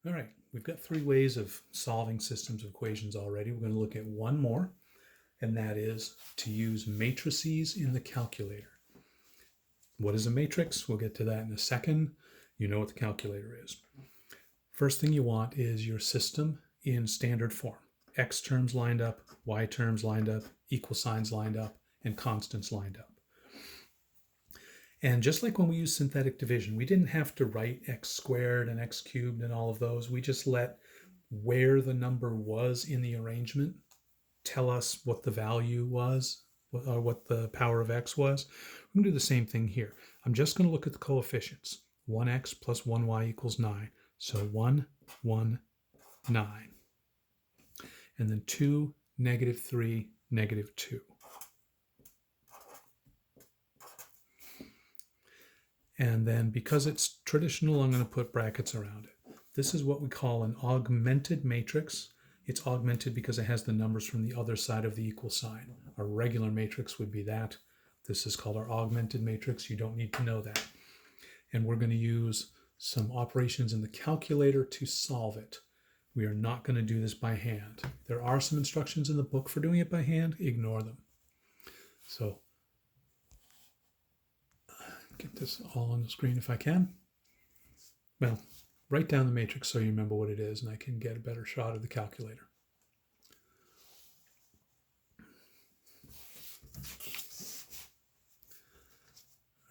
All right, we've got three ways of solving systems of equations already. We're going to look at one more, and that is to use matrices in the calculator. What is a matrix? We'll get to that in a second. You know what the calculator is. First thing you want is your system in standard form. X terms lined up, Y terms lined up, equal signs lined up, and constants lined up. And just like when we use synthetic division, we didn't have to write x squared and x cubed and all of those. We just let where the number was in the arrangement tell us what the value was, or what the power of x was. We're going to do the same thing here. I'm just going to look at the coefficients. 1x plus 1y equals 9. So 1, 1, 9. And then 2, negative 3, negative 2. And then because it's traditional, I'm going to put brackets around it. This is what we call an augmented matrix. It's augmented because it has the numbers from the other side of the equal sign. Our regular matrix would be that. This is called our augmented matrix. You don't need to know that. And we're going to use some operations in the calculator to solve it. We are not going to do this by hand. There are some instructions in the book for doing it by hand. Ignore them. So get this all on the screen if I can. Well, write down the matrix so you remember what it is, and I can get a better shot of the calculator.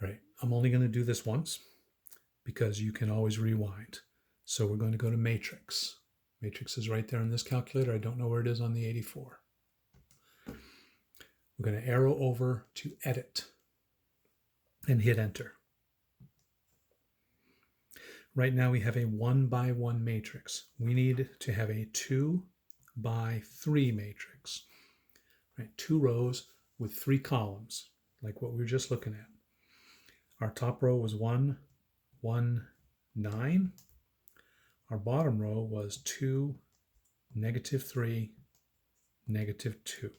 All right, I'm only going to do this once because you can always rewind. So we're going to go to matrix. Matrix is right there in this calculator. I don't know where it is on the 84. We're going to arrow over to edit and hit enter. Right now we have a 1 by 1 matrix. We need to have a 2 by 3 matrix. Right, 2 rows with 3 columns, like what we were just looking at. Our top row was 1, 1, 9. Our bottom row was 2, negative 3, negative 2.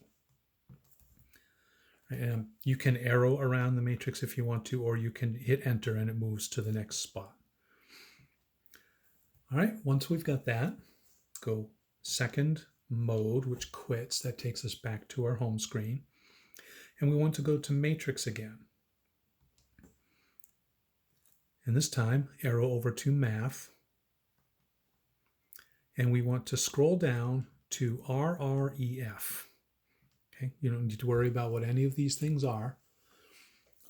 And you can arrow around the matrix if you want to, or you can hit enter and it moves to the next spot. All right, once we've got that, go second mode, which quits. That takes us back to our home screen. And we want to go to matrix again. And this time, arrow over to math. And we want to scroll down to RREF. Okay, you don't need to worry about what any of these things are.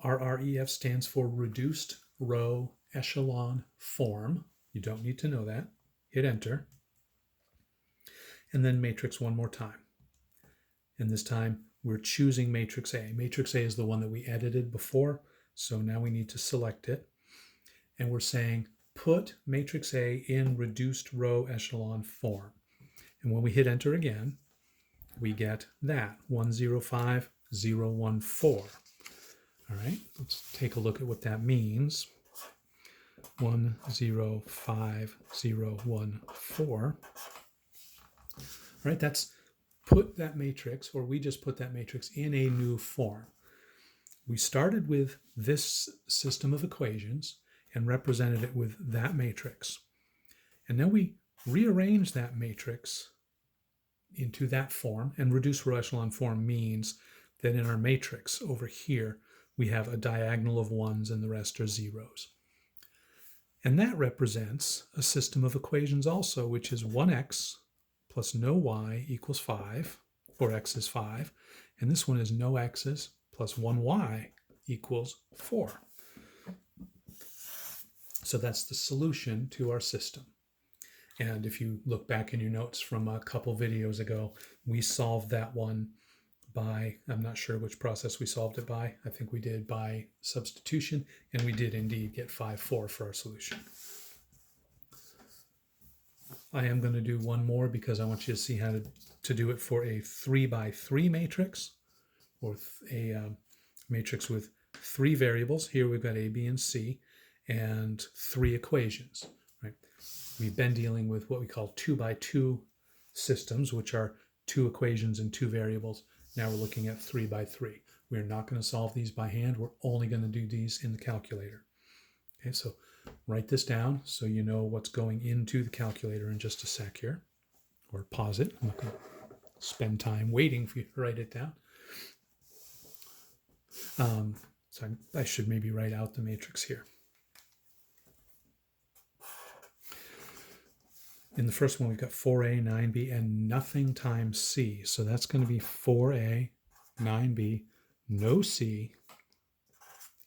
RREF stands for Reduced Row Echelon Form. You don't need to know that. Hit enter. And then matrix one more time. And this time we're choosing matrix A. Matrix A is the one that we edited before, so now we need to select it. And we're saying put matrix A in reduced row echelon form. And when we hit enter again, we get that, 105014. All right, let's take a look at what that means. 105014. All right, that's put that matrix, or we just put that matrix in a new form. We started with this system of equations and represented it with that matrix. And now we rearrange that matrix into that form, and reduced row echelon form means that in our matrix over here, we have a diagonal of ones and the rest are zeros. And that represents a system of equations also, which is 1x plus no y equals 5, or x is 5. And this one is no x's plus 1y equals 4. So that's the solution to our system. And if you look back in your notes from a couple videos ago, we solved that one by, I'm not sure which process we solved it by. I think we did by substitution, and we did indeed get 5, 4 for our solution. I am going to do one more because I want you to see how to do it for a 3 by 3 matrix, or a matrix with 3 variables. Here we've got A, B, and C, and 3 equations. Right? We've been dealing with what we call 2 by 2 systems, which are 2 equations and 2 variables. Now we're looking at 3 by 3. We're not going to solve these by hand. We're only going to do these in the calculator. Okay, so Write this down so you know what's going into the calculator in just a sec here, or pause it. I'm not going to spend time waiting for you to write it down. So I should maybe write out the matrix here. In the first one, we've got 4a, 9b, and nothing times c. So that's going to be 4a, 9b, no c,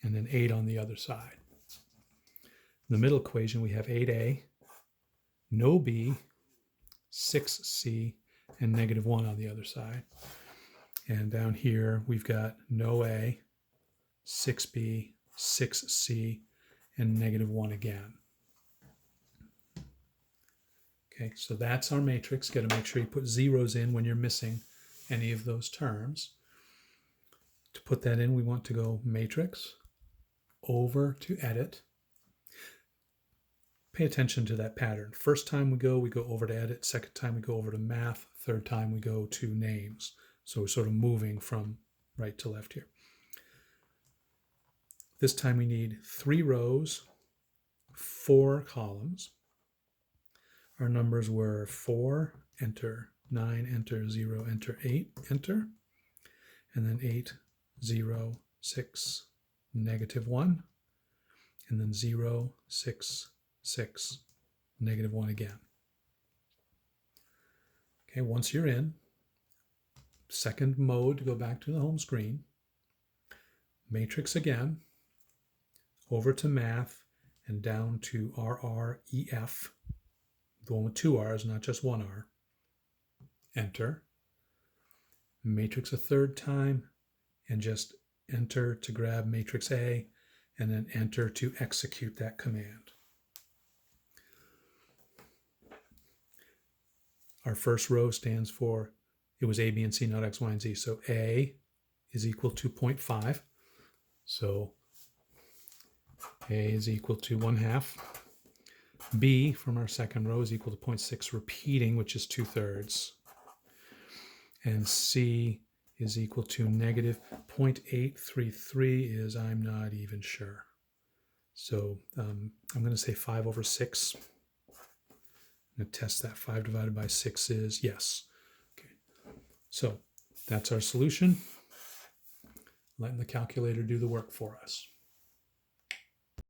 and then 8 on the other side. In the middle equation, we have 8a, no b, 6c, and negative 1 on the other side. And down here, we've got no a, 6b, 6c, and negative 1 again. Okay, so that's our matrix. Got to make sure you put zeros in when you're missing any of those terms. To put that in, we want to go matrix, over to edit. Pay attention to that pattern. First time we go over to edit. Second time we go over to math. Third time we go to names. So we're sort of moving from right to left here. This time we need 3 rows, 4 columns. Our numbers were 4, enter, 9, enter, 0, enter, 8, enter, and then 8, 0, 6, negative 1, and then 0, 6, 6, negative 1 again. Okay, once you're in, second mode to go back to the home screen, matrix again, over to math, and down to RREF, the one with 2 R's, not just 1 R. Enter. Matrix a third time, and just enter to grab matrix A, and then enter to execute that command. Our first row stands for, it was A, B, and C, not X, Y, and Z. So A is equal to 0.5. So A is equal to 1/2. B from our second row is equal to 0.6 repeating, which is 2/3. And C is equal to negative 0.833 is, I'm not even sure. So I'm going to say 5/6. I'm going to test that. 5 divided by 6 is yes. Okay. So that's our solution. Letting the calculator do the work for us.